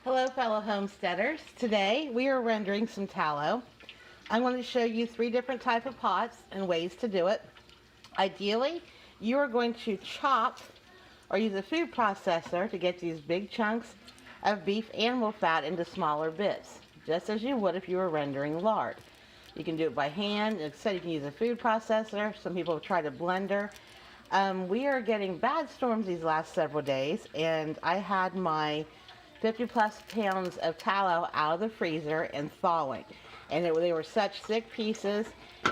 Hello fellow homesteaders. Today we are rendering some tallow. I'm going to show you 3 different types of pots and ways to do it. Ideally, you are going to chop or use a food processor to get these big chunks of beef animal fat into smaller bits, just as you would if you were rendering lard. You can do it by hand. Instead, you can use a food processor. Some people have tried a blender. We are getting bad storms these last several days, and I had my 50 plus pounds of tallow out of the freezer and thawing. And they were such thick pieces,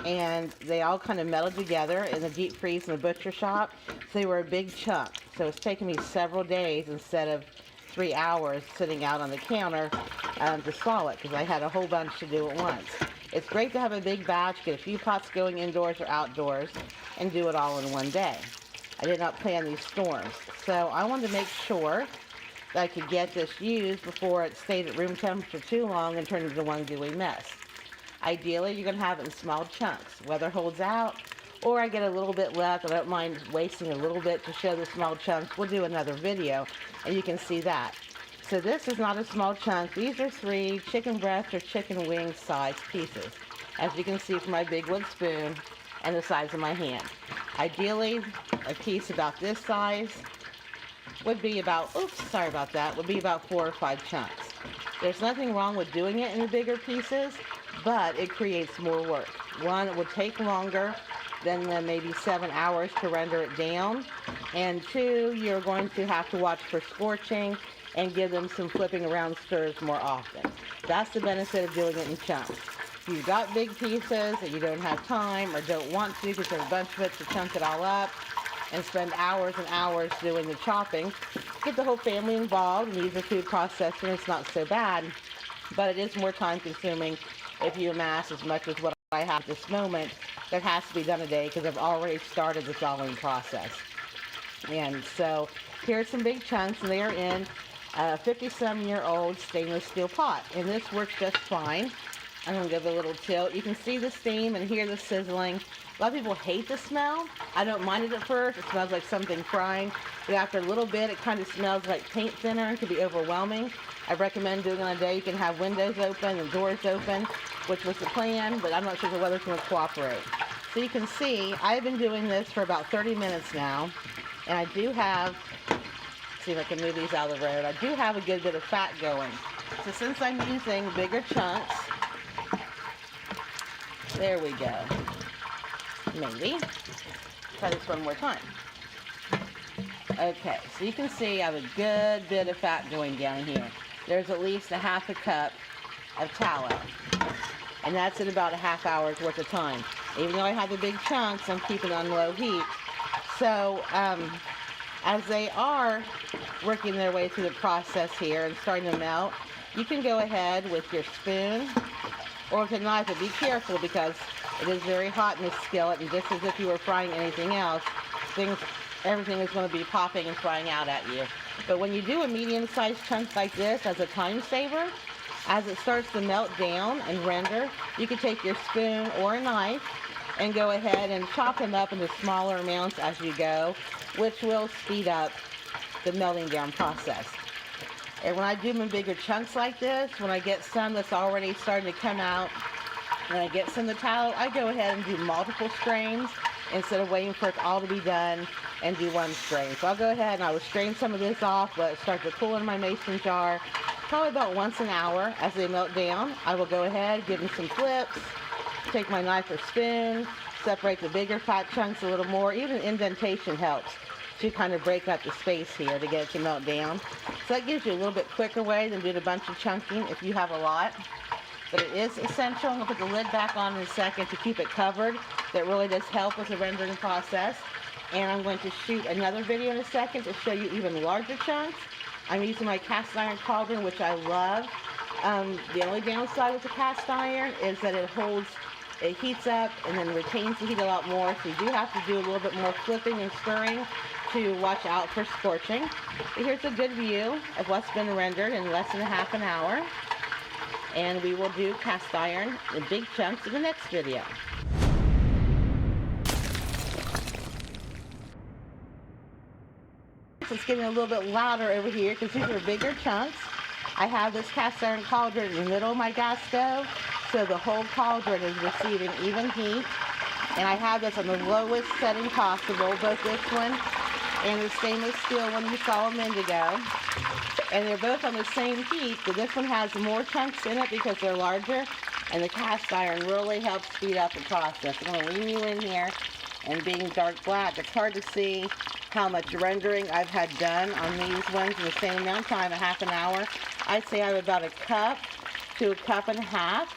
and they all kind of melted together in the deep freeze in the butcher shop. So they were a big chunk. So it's taken me several days instead of 3 hours sitting out on the counter to thaw it, because I had a whole bunch to do at once. It's great to have a big batch, get a few pots going indoors or outdoors, and do it all in one day. I did not plan these storms, so I wanted to make sure that I could get this used before it stayed at room temperature too long and turned into one gooey mess. Ideally, you're going to have it in small chunks. Weather holds out, or I get a little bit left. I don't mind wasting a little bit to show the small chunks. We'll do another video, and you can see that. So this is not a small chunk. These are 3 chicken breast or chicken wing size pieces, as you can see from my big wood spoon and the size of my hand. Ideally, a piece about this size would be about, would be about 4 or 5 chunks. There's nothing wrong with doing it in the bigger pieces, but it creates more work. One, it would take longer than the maybe 7 hours to render it down. And 2, you're going to have to watch for scorching and give them some flipping around stirs more often. That's the benefit of doing it in chunks. If you've got big pieces that you don't have time or don't want to because there's a bunch of it to chunk it all up and spend hours and hours doing the chopping, get the whole family involved and use a food processor. It's not so bad, but it is more time consuming if you amass as much as what I have at this moment that has to be done a day, because I've already started the thawing process. And so here's some big chunks, and they are in a 50-some-year-old stainless steel pot, and this works just fine. I'm going to give it a little tilt. You can see the steam and hear the sizzling. A lot of people hate the smell. I don't mind it at first. It smells like something frying. But after a little bit, it kind of smells like paint thinner and can be overwhelming. I recommend doing it on a day you can have windows open and doors open, which was the plan, but I'm not sure the weather's going to cooperate. So you can see, I've been doing this for about 30 minutes now, and I do have, see if I can move these out of the road, I do have a good bit of fat going. So since I'm using bigger chunks, there we go. Maybe. Try this one more time. Okay, so you can see I have a good bit of fat going down here. There's at least a half a cup of tallow. And that's in about a half hour's worth of time. Even though I have the big chunks, I'm keeping it on low heat. So, as they are working their way through the process here and starting to melt, you can go ahead with your spoon or with a knife, but be careful because it is very hot in this skillet, and just as if you were frying anything else, everything is going to be popping and frying out at you. But when you do a medium-sized chunk like this as a time saver, as it starts to melt down and render, you can take your spoon or a knife and go ahead and chop them up into smaller amounts as you go, which will speed up the melting down process. And when I do them in bigger chunks like this, when I get some that's already starting to come out, and I get some of the tallow, I go ahead and do multiple strains instead of waiting for it all to be done and do one strain. So I'll go ahead and I will strain some of this off, let it start to cool in my mason jar, probably about once an hour as they melt down. I will go ahead, give them some flips, take my knife or spoon, separate the bigger fat chunks a little more. Even indentation helps to kind of break up the space here to get it to melt down. So that gives you a little bit quicker way than doing a bunch of chunking if you have a lot. But it is essential. I'm going to put the lid back on in a second to keep it covered. That really does help with the rendering process. And I'm going to shoot another video in a second to show you even larger chunks. I'm using my cast iron cauldron, which I love. The only downside with the cast iron is that it heats up and then retains the heat a lot more. So you do have to do a little bit more flipping and stirring to watch out for scorching. But here's a good view of what's been rendered in less than a half an hour. And we will do cast iron in big chunks in the next video. It's getting a little bit louder over here because these are bigger chunks. I have this cast iron cauldron in the middle of my gas stove, so the whole cauldron is receiving even heat. And I have this on the lowest setting possible, both this one and the stainless steel one you saw a minute ago. And they're both on the same heat, but this one has more chunks in it because they're larger, and the cast iron really helps speed up the process. I'm going to leave you in here, and being dark black, it's hard to see how much rendering I've had done on these ones in the same amount of time, a half an hour. I'd say I have about a cup to a cup and a half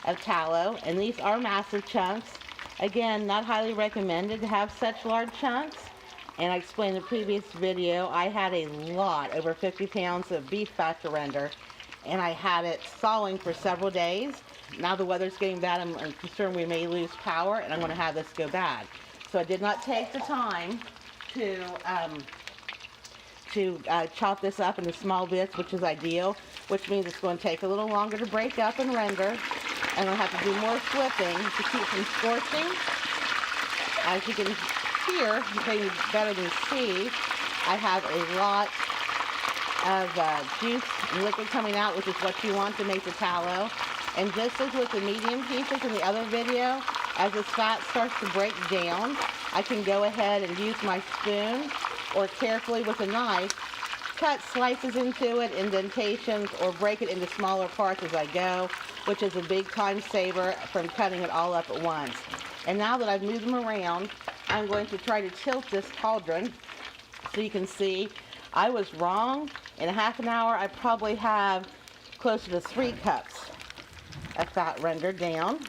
of tallow, and these are massive chunks. Again, not highly recommended to have such large chunks. And I explained in the previous video, I had a lot, over 50 pounds of beef fat to render, and I had it thawing for several days. Now the weather's getting bad, I'm concerned we may lose power, and I'm going to have this go bad. So I did not take the time to chop this up into small bits, which is ideal, which means it's going to take a little longer to break up and render, and I'll have to do more flipping to keep from scorching. As you can hear, maybe better than see, I have a lot of juice and liquid coming out, which is what you want to make the tallow. And just as with the medium pieces in the other video, as this fat starts to break down, I can go ahead and use my spoon or carefully with a knife, cut slices into it, indentations, or break it into smaller parts as I go, which is a big time saver from cutting it all up at once. And now that I've moved them around, I'm going to try to tilt this cauldron so you can see I was wrong. In a half an hour, I probably have closer to 3 cups of fat rendered down.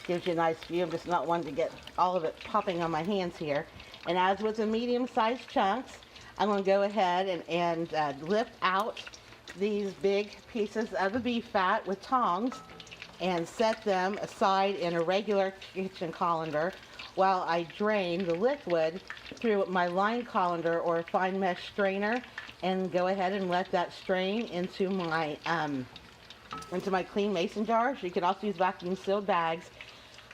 Gives you a nice view. I'm just not wanting to get all of it popping on my hands here. And as with the medium-sized chunks, I'm going to go ahead and lift out these big pieces of the beef fat with tongs and set them aside in a regular kitchen colander while I drain the liquid through my line colander or a fine mesh strainer, and go ahead and let that strain into my clean mason jars. You can also use vacuum sealed bags.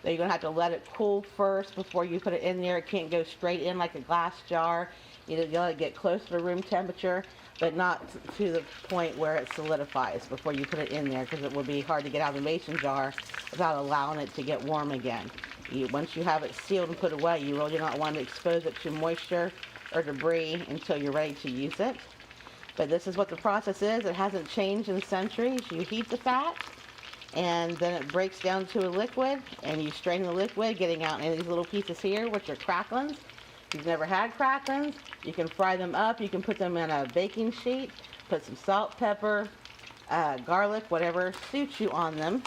You're going to have to let it cool first before you put it in there. It can't go straight in like a glass jar. You let it get close to room temperature, but not to the point where it solidifies before you put it in there, because it will be hard to get out of the mason jar without allowing it to get warm again. Once you have it sealed and put away, you really do not want to expose it to moisture or debris until you're ready to use it. But this is what the process is. It hasn't changed in centuries. You heat the fat, and then it breaks down to a liquid, and you strain the liquid, getting out any of these little pieces here, which are cracklings. If you've never had cracklings, you can fry them up. You can put them in a baking sheet, put some salt, pepper, garlic, whatever suits you on them,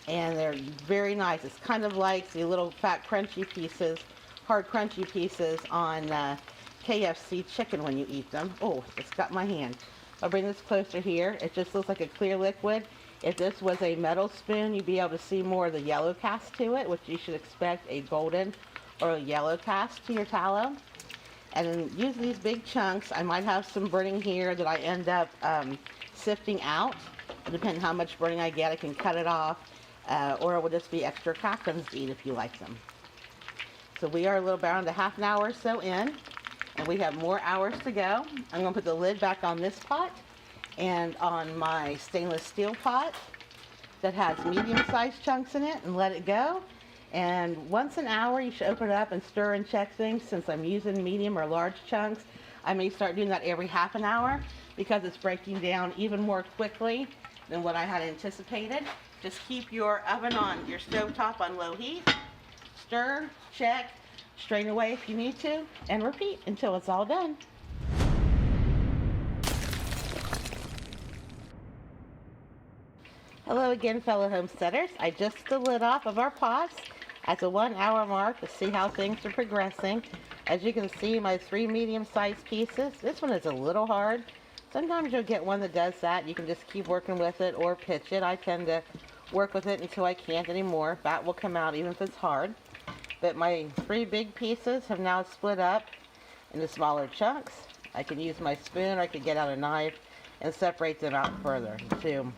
and they're very nice. It's kind of like the little fat crunchy pieces, hard crunchy pieces on KFC chicken when you eat them. Oh, it's got my hand. I'll bring this closer here. It just looks like a clear liquid. If this was a metal spoon, you'd be able to see more of the yellow cast to it, which you should expect a golden or a yellow cast to your tallow. And then using these big chunks, I might have some burning here that I end up sifting out. Depending on how much burning I get, I can cut it off, or it will just be extra cracklings to eat if you like them. So we are a little around a half an hour or so in, and we have more hours to go. I'm going to put the lid back on this pot and on my stainless steel pot that has medium-sized chunks in it, and let it go. And once an hour, you should open it up and stir and check things. Since I'm using medium or large chunks, I may start doing that every half an hour because it's breaking down even more quickly than what I had anticipated. Just keep your oven on your stovetop on low heat. Stir, check, strain away if you need to, and repeat until it's all done. Hello again, fellow homesteaders. I just took the lid off of our pots at the 1 hour mark to see how things are progressing. As you can see, my 3 medium-sized pieces. This one is a little hard. Sometimes you'll get one that does that. You can just keep working with it or pitch it. I tend to work with it until I can't anymore. Fat will come out even if it's hard. But my 3 big pieces have now split up into smaller chunks. I can use my spoon, or I could get out a knife and separate them out further to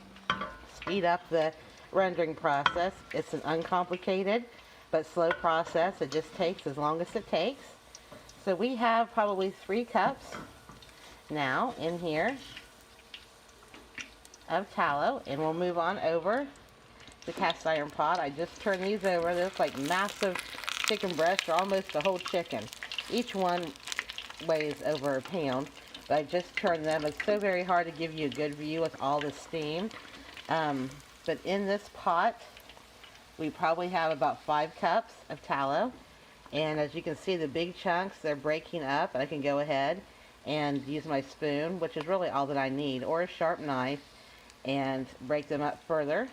speed up the rendering process. It's an uncomplicated but slow process. It just takes as long as it takes. So we have probably 3 cups now in here. of tallow, and we'll move on over the cast iron pot. I just turned these over. They look like massive chicken breasts, or almost a whole chicken. Each one weighs over a pound, but I just turned them. It's so very hard to give you a good view with all the steam. But in this pot, we probably have about 5 cups of tallow. And as you can see, the big chunks, they're breaking up. And I can go ahead and use my spoon, which is really all that I need, or a sharp knife, and break them up further.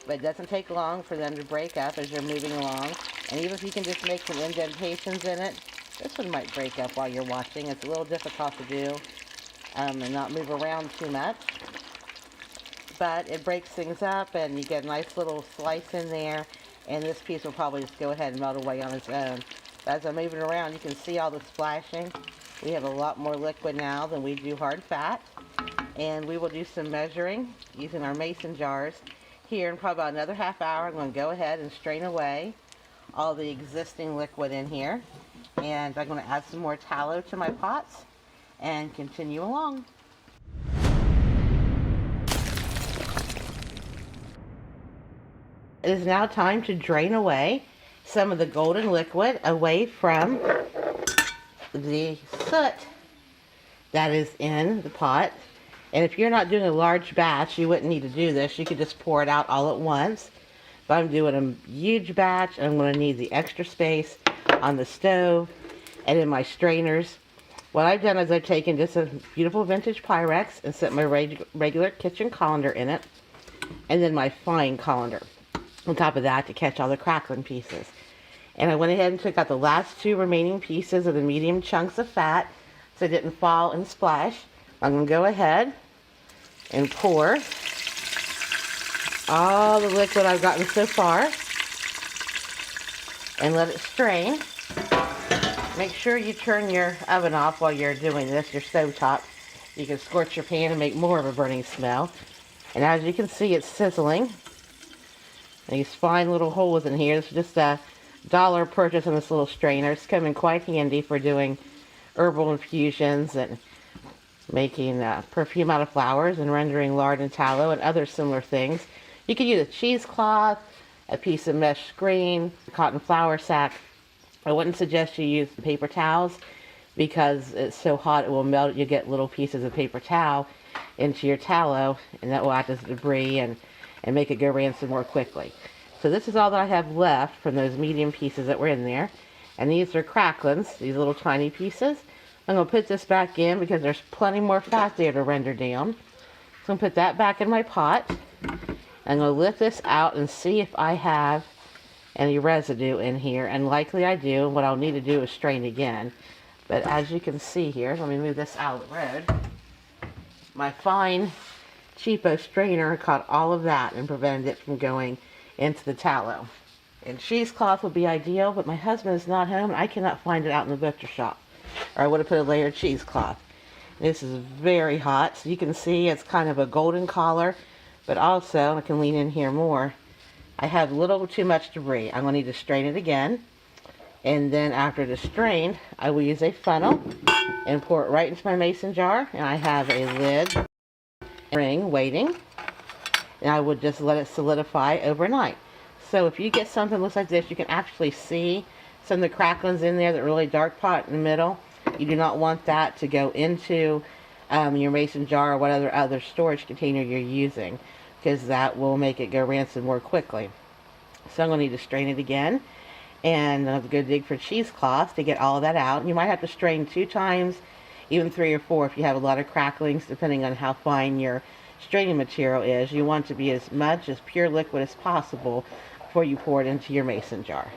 But it doesn't take long for them to break up as you're moving along. And even if you can just make some indentations in it, this one might break up while you're watching. It's a little difficult to do and not move around too much. But it breaks things up, and you get a nice little slice in there. And this piece will probably just go ahead and melt away on its own. But as I'm moving around, you can see all the splashing. We have a lot more liquid now than we do hard fat. And we will do some measuring using our mason jars. Here in probably about another half hour, I'm going to go ahead and strain away all the existing liquid in here. And I'm going to add some more tallow to my pots and continue along. It is now time to drain away some of the golden liquid away from the soot that is in the pot. And if you're not doing a large batch, you wouldn't need to do this. You could just pour it out all at once. But I'm doing a huge batch, and I'm going to need the extra space on the stove and in my strainers. What I've done is I've taken just a beautiful vintage Pyrex and set my regular kitchen colander in it, and then my fine colander on top of that to catch all the crackling pieces. And I went ahead and took out the last 2 remaining pieces of the medium chunks of fat so it didn't fall and splash. I'm going to go ahead and pour all the liquid I've gotten so far and let it strain. Make sure you turn your oven off while you're doing this, your stove top. You can scorch your pan and make more of a burning smell. And as you can see, it's sizzling. These fine little holes in here. This is just a $1 purchase on this little strainer. It's coming quite handy for doing herbal infusions and making perfume out of flowers and rendering lard and tallow and other similar things. You can use a cheesecloth, a piece of mesh screen, a cotton flour sack. I wouldn't suggest you use paper towels because it's so hot it will melt. You get little pieces of paper towel into your tallow, and that will act as debris and make it go rancid more quickly. So this is all that I have left from those medium pieces that were in there. And these are cracklings, these little tiny pieces. I'm going to put this back in because there's plenty more fat there to render down. So I'm going to put that back in my pot. I'm going to lift this out and see if I have any residue in here. And likely I do. What I'll need to do is strain again. But as you can see here, let me move this out of the road. My fine cheapo strainer caught all of that and prevented it from going into the tallow. And cheesecloth would be ideal, but my husband is not home and I cannot find it out in the butcher shop. Or I would have put a layered cheesecloth. This is very hot, so you can see it's kind of a golden color, but also, I can lean in here more, I have a little too much debris. I'm going to need to strain it again. And then after it is strained, I will use a funnel and pour it right into my mason jar. And I have a lid ring waiting, and I would just let it solidify overnight. So if you get something that looks like this, you can actually see some of the cracklings in there, that really dark pot in the middle. You do not want that to go into your mason jar or whatever other storage container you're using, because that will make it go rancid more quickly. So I'm going to need to strain it again, and I'll go dig for cheesecloth to get all of that out. You might have to strain 2 times, even 3 or 4 if you have a lot of cracklings, depending on how fine your straining material is. You want to be as much as pure liquid as possible before you pour it into your mason jar.